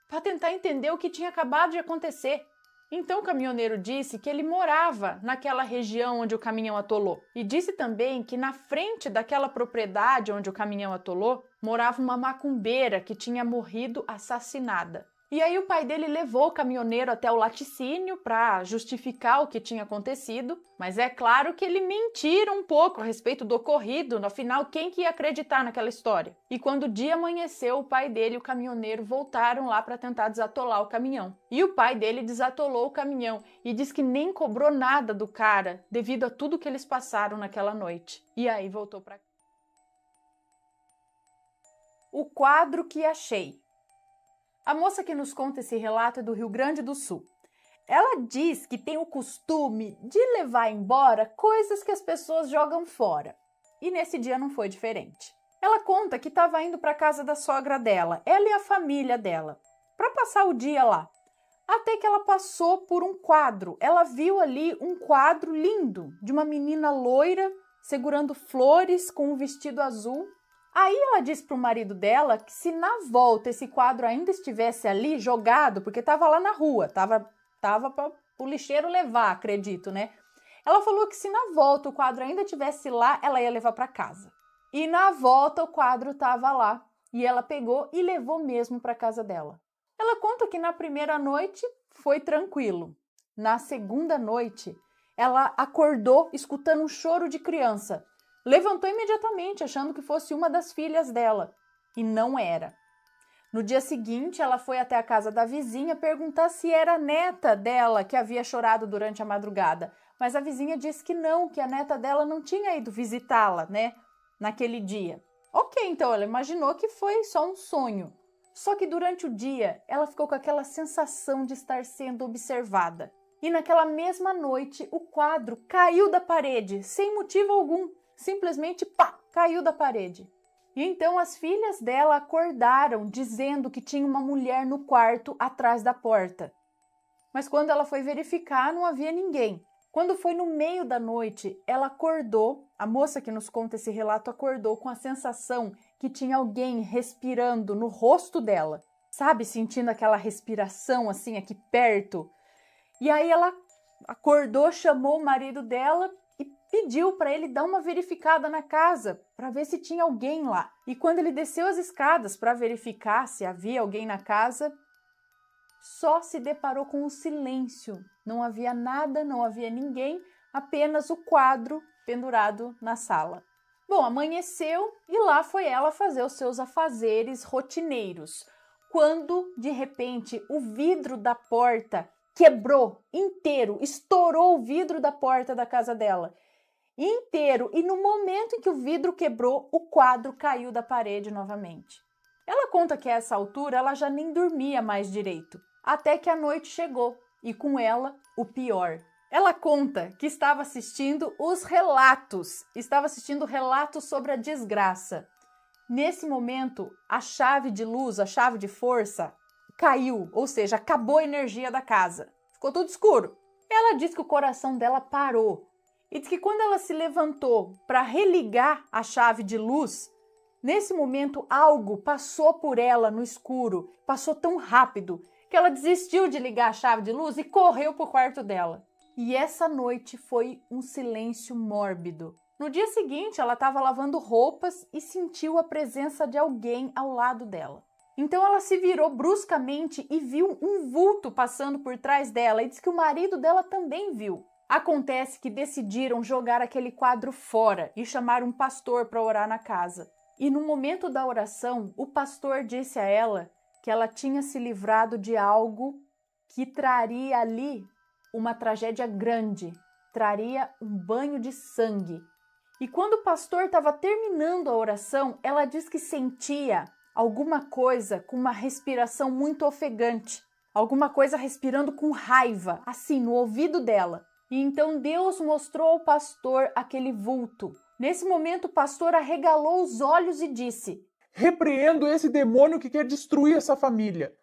para tentar entender o que tinha acabado de acontecer. Então o caminhoneiro disse que ele morava naquela região onde o caminhão atolou. E disse também que na frente daquela propriedade onde o caminhão atolou, morava uma macumbeira que tinha morrido assassinada. E aí o pai dele levou o caminhoneiro até o laticínio para justificar o que tinha acontecido, mas é claro que ele mentira um pouco a respeito do ocorrido, afinal quem que ia acreditar naquela história? E quando o dia amanheceu, o pai dele e o caminhoneiro voltaram lá para tentar desatolar o caminhão. E o pai dele desatolou o caminhão e diz que nem cobrou nada do cara devido a tudo que eles passaram naquela noite. E aí voltou para cá. O quadro que achei. A moça que nos conta esse relato é do Rio Grande do Sul. Ela diz que tem o costume de levar embora coisas que as pessoas jogam fora. E nesse dia não foi diferente. Ela conta que estava indo para a casa da sogra dela, ela e a família dela, para passar o dia lá. Até que ela passou por um quadro. Ela viu ali um quadro lindo de uma menina loira segurando flores com um vestido azul. Aí ela disse para o marido dela que se na volta esse quadro ainda estivesse ali jogado, porque estava lá na rua, estava para o lixeiro levar, acredito, né? Ela falou que se na volta o quadro ainda estivesse lá, ela ia levar para casa. E na volta o quadro estava lá e ela pegou e levou mesmo para casa dela. Ela conta que na primeira noite foi tranquilo. Na segunda noite, ela acordou escutando um choro de criança. Levantou imediatamente, achando que fosse uma das filhas dela. E não era. No dia seguinte, ela foi até a casa da vizinha perguntar se era a neta dela que havia chorado durante a madrugada. Mas a vizinha disse que não, que a neta dela não tinha ido visitá-la, né, naquele dia. Ok, então ela imaginou que foi só um sonho. Só que durante o dia, ela ficou com aquela sensação de estar sendo observada. E naquela mesma noite, o quadro caiu da parede, sem motivo algum. Simplesmente, pá, caiu da parede. E então as filhas dela acordaram, dizendo que tinha uma mulher no quarto atrás da porta. Mas quando ela foi verificar, não havia ninguém. Quando foi no meio da noite, ela acordou, a moça que nos conta esse relato acordou com a sensação que tinha alguém respirando no rosto dela, sabe? Sentindo aquela respiração assim aqui perto. E aí ela acordou, chamou o marido dela e pediu para ele dar uma verificada na casa, para ver se tinha alguém lá. E quando ele desceu as escadas para verificar se havia alguém na casa, só se deparou com o silêncio. Não havia nada, não havia ninguém, apenas o quadro pendurado na sala. Bom, amanheceu e lá foi ela fazer os seus afazeres rotineiros, quando, de repente, o vidro da porta quebrou inteiro, estourou o vidro da porta da casa dela inteiro, e no momento em que o vidro quebrou, o quadro caiu da parede novamente. Ela conta que a essa altura ela já nem dormia mais direito, até que a noite chegou e com ela o pior. Ela conta que estava assistindo relatos sobre a desgraça. Nesse momento, a chave de luz, a chave de força, caiu, ou seja, acabou a energia da casa. Ficou tudo escuro. Ela diz que o coração dela parou e diz que quando ela se levantou para religar a chave de luz, nesse momento algo passou por ela no escuro, passou tão rápido que ela desistiu de ligar a chave de luz e correu para o quarto dela. E essa noite foi um silêncio mórbido. No dia seguinte, ela estava lavando roupas e sentiu a presença de alguém ao lado dela. Então ela se virou bruscamente e viu um vulto passando por trás dela e diz que o marido dela também viu. Acontece que decidiram jogar aquele quadro fora e chamar um pastor para orar na casa. E no momento da oração, o pastor disse a ela que ela tinha se livrado de algo que traria ali uma tragédia grande, traria um banho de sangue. E quando o pastor estava terminando a oração, ela diz que sentia alguma coisa com uma respiração muito ofegante, alguma coisa respirando com raiva, assim, no ouvido dela. E então Deus mostrou ao pastor aquele vulto. Nesse momento, o pastor arregalou os olhos e disse: "Repreendo esse demônio que quer destruir essa família."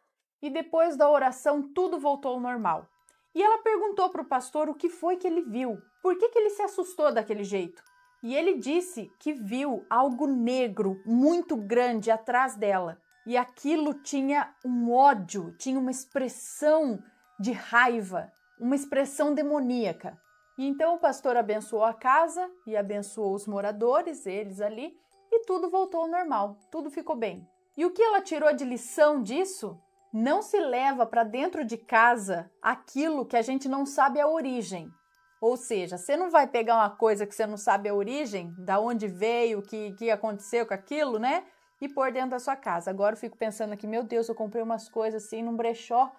E depois da oração, tudo voltou ao normal. E ela perguntou para o pastor o que foi que ele viu, por que ele se assustou daquele jeito. E ele disse que viu algo negro muito grande atrás dela. E aquilo tinha um ódio, tinha uma expressão de raiva, uma expressão demoníaca. E então o pastor abençoou a casa e abençoou os moradores, eles ali, e tudo voltou ao normal, tudo ficou bem. E o que ela tirou de lição disso? Não se leva para dentro de casa aquilo que a gente não sabe a origem. Ou seja, você não vai pegar uma coisa que você não sabe a origem, da onde veio, o que aconteceu com aquilo, né? E pôr dentro da sua casa. Agora eu fico pensando aqui, meu Deus, eu comprei umas coisas assim num brechó,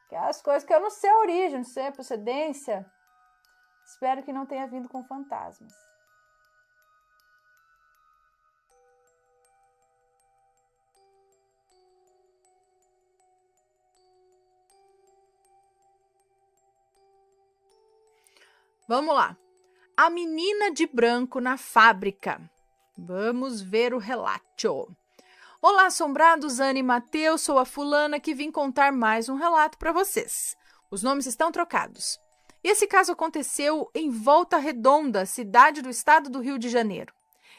que é as coisas que eu não sei a origem, não sei a procedência. Espero que não tenha vindo com fantasmas. Vamos lá. A menina de branco na fábrica. Vamos ver o relato. Olá, assombrados, Ana e Mateus, sou a fulana que vim contar mais um relato para vocês. Os nomes estão trocados. E esse caso aconteceu em Volta Redonda, cidade do estado do Rio de Janeiro.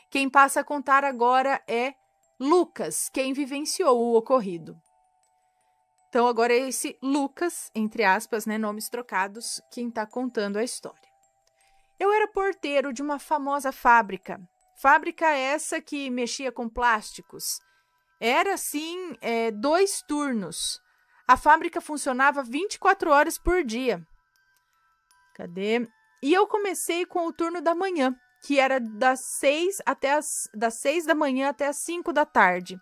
Quem passa a contar agora é Lucas, quem vivenciou o ocorrido. Então agora é esse Lucas, entre aspas, né, nomes trocados, quem está contando a história. Eu era porteiro de uma famosa fábrica. Fábrica essa que mexia com plásticos. Era, assim, 2 turnos. A fábrica funcionava 24 horas por dia. Cadê? E eu comecei com o turno da manhã, que era das 6 da manhã até as 5 da tarde.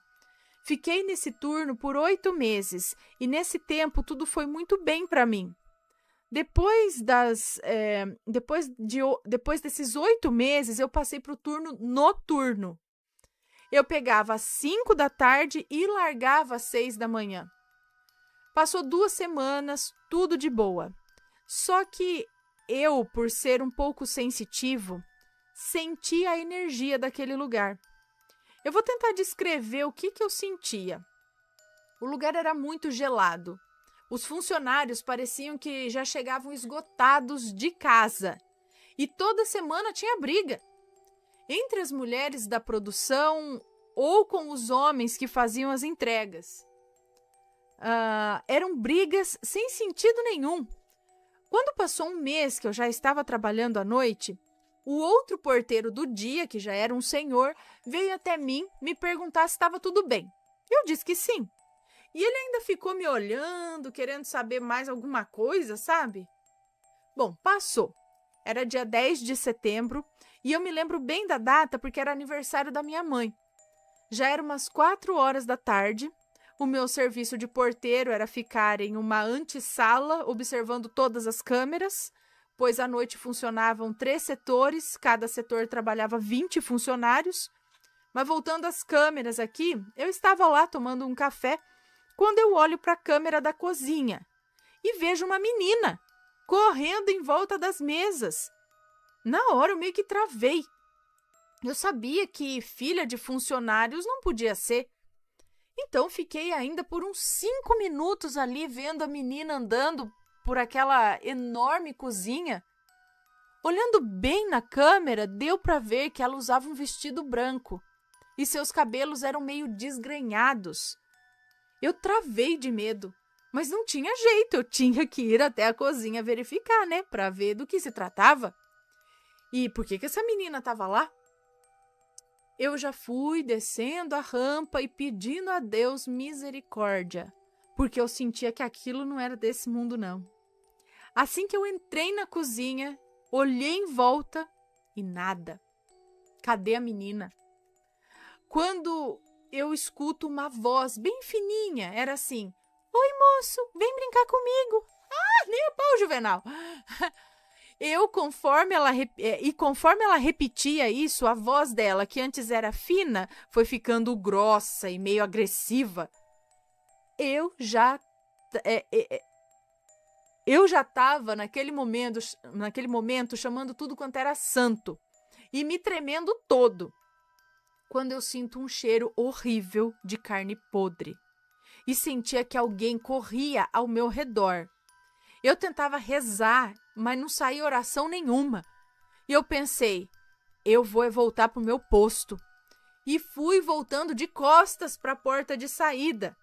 Fiquei nesse turno por 8 meses e nesse tempo tudo foi muito bem para mim. Depois desses 8 meses, eu passei para o turno noturno. Eu pegava às 5 da tarde e largava às 6 da manhã. Passou 2 semanas, tudo de boa. Só que eu, por ser um pouco sensitivo, senti a energia daquele lugar. Eu vou tentar descrever o que eu sentia. O lugar era muito gelado. Os funcionários pareciam que já chegavam esgotados de casa. E toda semana tinha briga. Entre as mulheres da produção ou com os homens que faziam as entregas. Eram brigas sem sentido nenhum. Quando passou um mês que eu já estava trabalhando à noite, o outro porteiro do dia, que já era um senhor, veio até mim me perguntar se estava tudo bem. Eu disse que sim. E ele ainda ficou me olhando, querendo saber mais alguma coisa, sabe? Bom, passou. Era dia 10 de setembro e eu me lembro bem da data porque era aniversário da minha mãe. Já eram umas 4 horas da tarde. O meu serviço de porteiro era ficar em uma antessala, observando todas as câmeras, pois à noite funcionavam 3 setores, cada setor trabalhava 20 funcionários. Mas voltando às câmeras aqui, eu estava lá tomando um café, quando eu olho para a câmera da cozinha e vejo uma menina correndo em volta das mesas. Na hora eu meio que travei. Eu sabia que filha de funcionários não podia ser. Então fiquei ainda por uns 5 minutos ali vendo a menina andando por aquela enorme cozinha. Olhando bem na câmera, deu para ver que ela usava um vestido branco e seus cabelos eram meio desgrenhados. Eu travei de medo, mas não tinha jeito, eu tinha que ir até a cozinha verificar, né, para ver do que se tratava. E por que essa menina estava lá? Eu já fui descendo a rampa e pedindo a Deus misericórdia, porque eu sentia que aquilo não era desse mundo, não. Assim que eu entrei na cozinha, olhei em volta e nada. Cadê a menina? Quando eu escuto uma voz bem fininha, era assim: "Oi, moço, vem brincar comigo." Nem a pau, Juvenal. Conforme ela repetia isso, a voz dela, que antes era fina, foi ficando grossa e meio agressiva. Eu já estava naquele momento chamando tudo quanto era santo e me tremendo todo, quando eu sinto um cheiro horrível de carne podre e sentia que alguém corria ao meu redor. Eu tentava rezar, mas não saía oração nenhuma. E eu pensei, eu vou voltar para o meu posto. E fui voltando de costas para a porta de saída.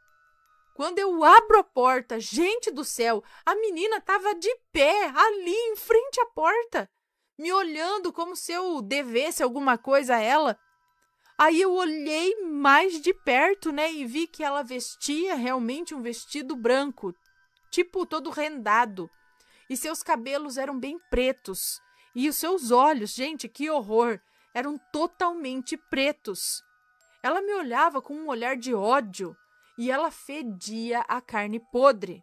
Quando eu abro a porta, gente do céu, a menina estava de pé ali em frente à porta, me olhando como se eu devesse alguma coisa a ela. Aí eu olhei mais de perto, né, e vi que ela vestia realmente um vestido branco, tipo todo rendado, e seus cabelos eram bem pretos, e os seus olhos, gente, que horror, eram totalmente pretos. Ela me olhava com um olhar de ódio, e ela fedia a carne podre.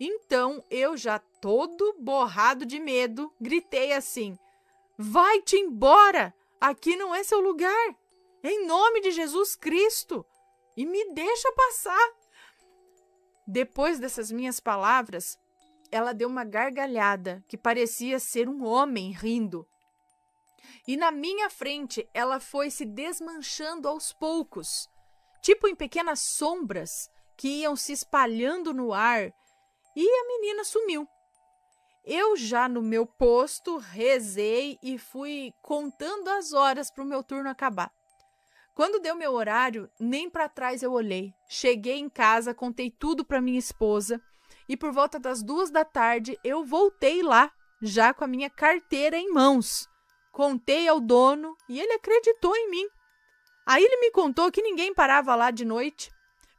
Então, eu já todo borrado de medo, gritei assim: "Vai-te embora! Aqui não é seu lugar! Em nome de Jesus Cristo! E me deixa passar!" Depois dessas minhas palavras, ela deu uma gargalhada que parecia ser um homem rindo. E na minha frente, ela foi se desmanchando aos poucos, tipo em pequenas sombras que iam se espalhando no ar, e a menina sumiu. Eu já no meu posto rezei e fui contando as horas para o meu turno acabar. Quando deu meu horário, nem para trás eu olhei. Cheguei em casa, contei tudo para minha esposa e por volta das 2 da tarde eu voltei lá, já com a minha carteira em mãos. Contei ao dono e ele acreditou em mim. Aí ele me contou que ninguém parava lá de noite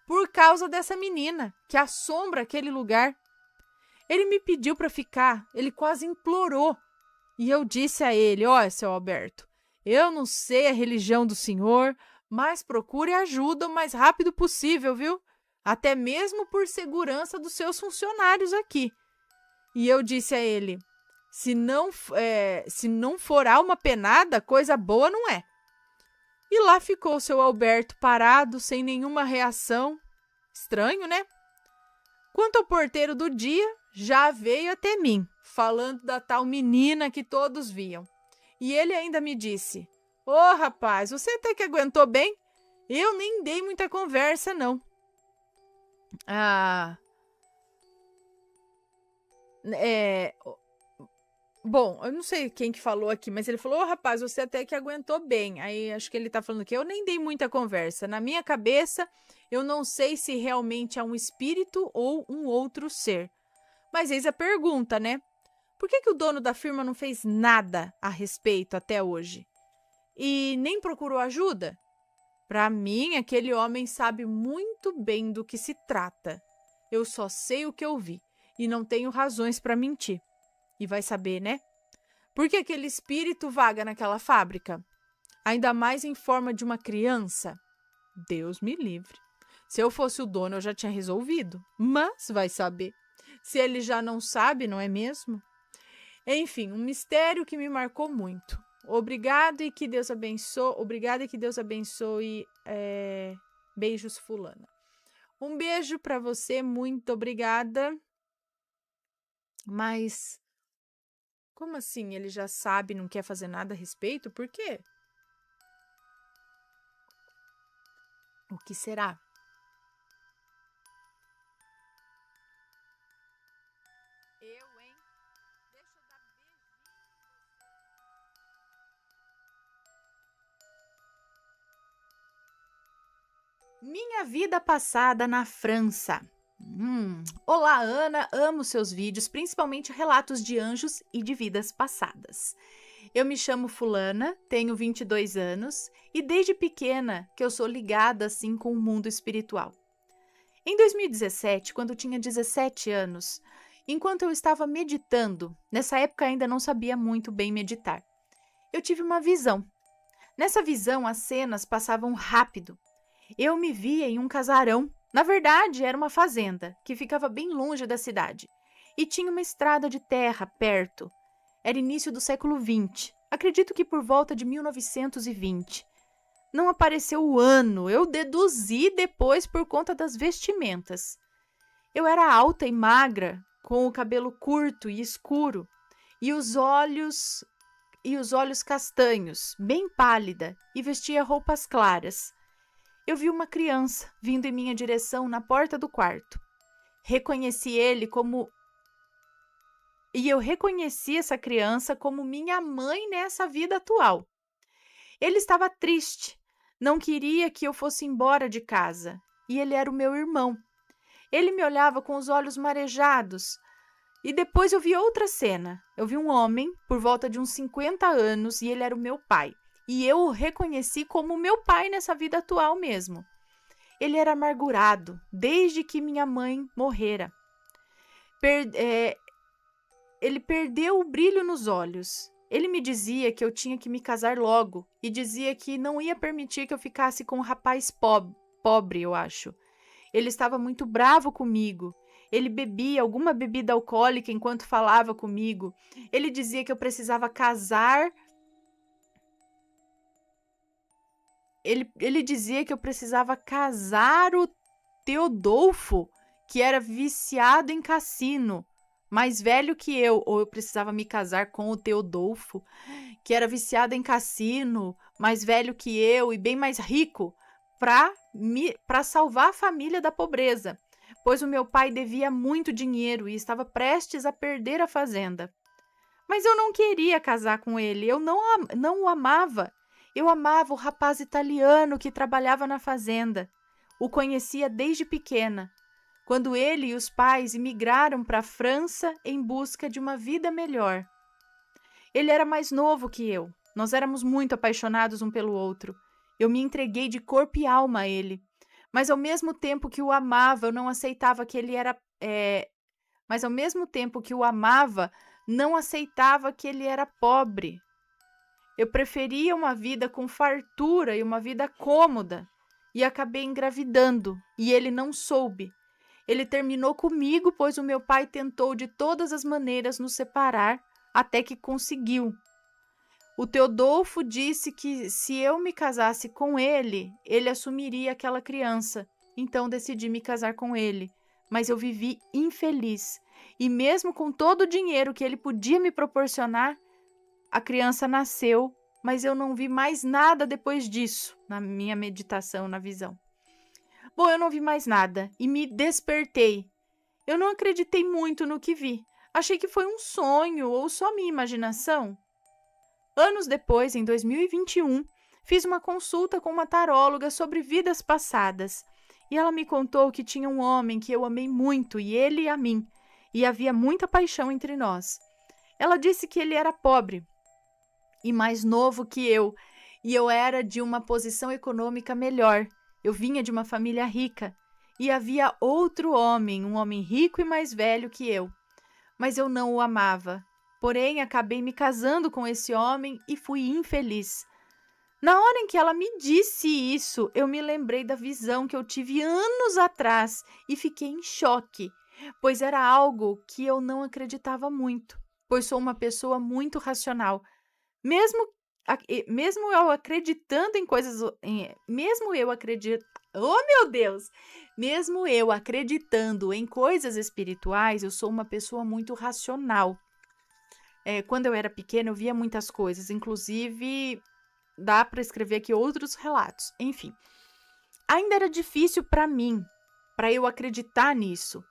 por causa dessa menina que assombra aquele lugar. Ele me pediu para ficar, ele quase implorou. E eu disse a ele: olha, seu Alberto, eu não sei a religião do senhor, mas procure ajuda o mais rápido possível, viu? Até mesmo por segurança dos seus funcionários aqui. E eu disse a ele: se não for alma penada, coisa boa não é. E lá ficou o seu Alberto parado, sem nenhuma reação. Estranho, né? Quanto ao porteiro do dia, já veio até mim, falando da tal menina que todos viam. E ele ainda me disse: ô, rapaz, você até que aguentou bem? Eu nem dei muita conversa, não. Bom, eu não sei quem que falou aqui, mas ele falou: ô, rapaz, você até que aguentou bem. Aí acho que ele tá falando que eu nem dei muita conversa. Na minha cabeça, eu não sei se realmente é um espírito ou um outro ser. Mas eis a pergunta, né? Por que o dono da firma não fez nada a respeito até hoje? E nem procurou ajuda? Para mim, aquele homem sabe muito bem do que se trata. Eu só sei o que eu vi e não tenho razões para mentir. E vai saber, né? Por que aquele espírito vaga naquela fábrica? Ainda mais em forma de uma criança? Deus me livre. Se eu fosse o dono, eu já tinha resolvido. Mas vai saber. Se ele já não sabe, não é mesmo? Enfim, um mistério que me marcou muito. Obrigado e que Deus abençoe. Obrigada e que Deus abençoe. Beijos, fulana. Um beijo para você, muito obrigada. Mas como assim? Ele já sabe, não quer fazer nada a respeito? Por quê? O que será? Eu, hein? Deixa eu dar beijinho. Minha vida passada na França. Olá, Ana, amo seus vídeos, principalmente relatos de anjos e de vidas passadas. Eu me chamo Fulana, tenho 22 anos e desde pequena que eu sou ligada assim com o mundo espiritual. Em 2017, quando eu tinha 17 anos, enquanto eu estava meditando, nessa época ainda não sabia muito bem meditar, eu tive uma visão. Nessa visão, as cenas passavam rápido. Eu me via em um casarão. Na verdade, era uma fazenda, que ficava bem longe da cidade. E tinha uma estrada de terra perto. Era início do século XX. Acredito que por volta de 1920. Não apareceu o ano, eu deduzi depois por conta das vestimentas. Eu era alta e magra, com o cabelo curto e escuro, e os olhos castanhos, bem pálida, e vestia roupas claras. Eu vi uma criança vindo em minha direção na porta do quarto. Eu reconheci essa criança como minha mãe nessa vida atual. Ele estava triste, não queria que eu fosse embora de casa, e ele era o meu irmão. Ele me olhava com os olhos marejados. E depois eu vi outra cena. Eu vi um homem, por volta de uns 50 anos, e ele era o meu pai. E eu o reconheci como meu pai nessa vida atual mesmo. Ele era amargurado, desde que minha mãe morrera. Ele perdeu o brilho nos olhos. Ele me dizia que eu tinha que me casar logo e dizia que não ia permitir que eu ficasse com um rapaz pobre, eu acho. Ele estava muito bravo comigo. Ele bebia alguma bebida alcoólica enquanto falava comigo. Ele dizia que eu precisava casar. Ele dizia que eu precisava casar o Teodolfo, que era viciado em cassino. mais velho que eu, ou eu precisava me casar com o Teodolfo, que era viciado em cassino, mais velho que eu e bem mais rico, para salvar a família da pobreza, pois o meu pai devia muito dinheiro e estava prestes a perder a fazenda. Mas eu não queria casar com ele, eu não o amava. Eu amava o rapaz italiano que trabalhava na fazenda. O conhecia desde pequena, quando ele e os pais imigraram para a França em busca de uma vida melhor. Ele era mais novo que eu. Nós éramos muito apaixonados um pelo outro. Eu me entreguei de corpo e alma a ele. Mas ao mesmo tempo que o amava, eu não aceitava que ele era. Mas ao mesmo tempo que o amava, não aceitava que ele era pobre. Eu preferia uma vida com fartura e uma vida cômoda. E acabei engravidando, e ele não soube. Ele terminou comigo, pois o meu pai tentou de todas as maneiras nos separar, até que conseguiu. O Teodolfo disse que se eu me casasse com ele, ele assumiria aquela criança. Então decidi me casar com ele. Mas eu vivi infeliz. E mesmo com todo o dinheiro que ele podia me proporcionar, a criança nasceu, mas eu não vi mais nada depois disso, na minha meditação, na visão. Bom, eu não vi mais nada e me despertei. Eu não acreditei muito no que vi. Achei que foi um sonho ou só minha imaginação. Anos depois, em 2021, fiz uma consulta com uma taróloga sobre vidas passadas. E ela me contou que tinha um homem que eu amei muito, e ele a mim, e havia muita paixão entre nós. Ela disse que ele era pobre e mais novo que eu, e eu era de uma posição econômica melhor. Eu vinha de uma família rica, e havia outro homem, um homem rico e mais velho que eu. Mas eu não o amava. Porém, acabei me casando com esse homem e fui infeliz. Na hora em que ela me disse isso, eu me lembrei da visão que eu tive anos atrás e fiquei em choque, pois era algo que eu não acreditava muito, pois sou uma pessoa muito racional. Mesmo eu acreditando em coisas, mesmo eu acredito, oh meu Deus, mesmo eu acreditando em coisas espirituais, eu sou uma pessoa muito racional. Quando eu era pequena, eu via muitas coisas, inclusive dá para escrever aqui outros relatos. Enfim, ainda era difícil para mim, para eu acreditar nisso.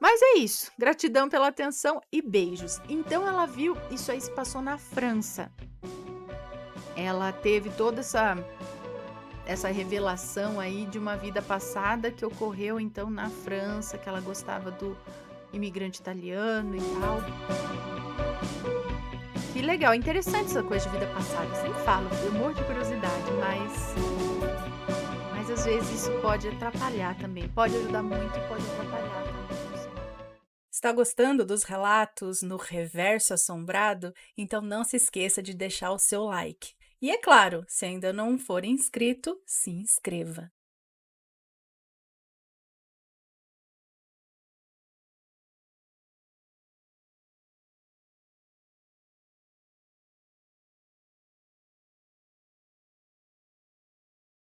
Mas é isso. Gratidão pela atenção e beijos. Então ela viu, isso aí se passou na França. Ela teve toda essa revelação aí de uma vida passada que ocorreu então na França, que ela gostava do imigrante italiano e tal. Que legal, interessante essa coisa de vida passada. Eu sempre falo, eu morro de curiosidade, mas às vezes isso pode atrapalhar também. Pode ajudar muito e pode atrapalhar também. Está gostando dos relatos no Reverso Assombrado? Então não se esqueça de deixar o seu like. E é claro, se ainda não for inscrito, se inscreva.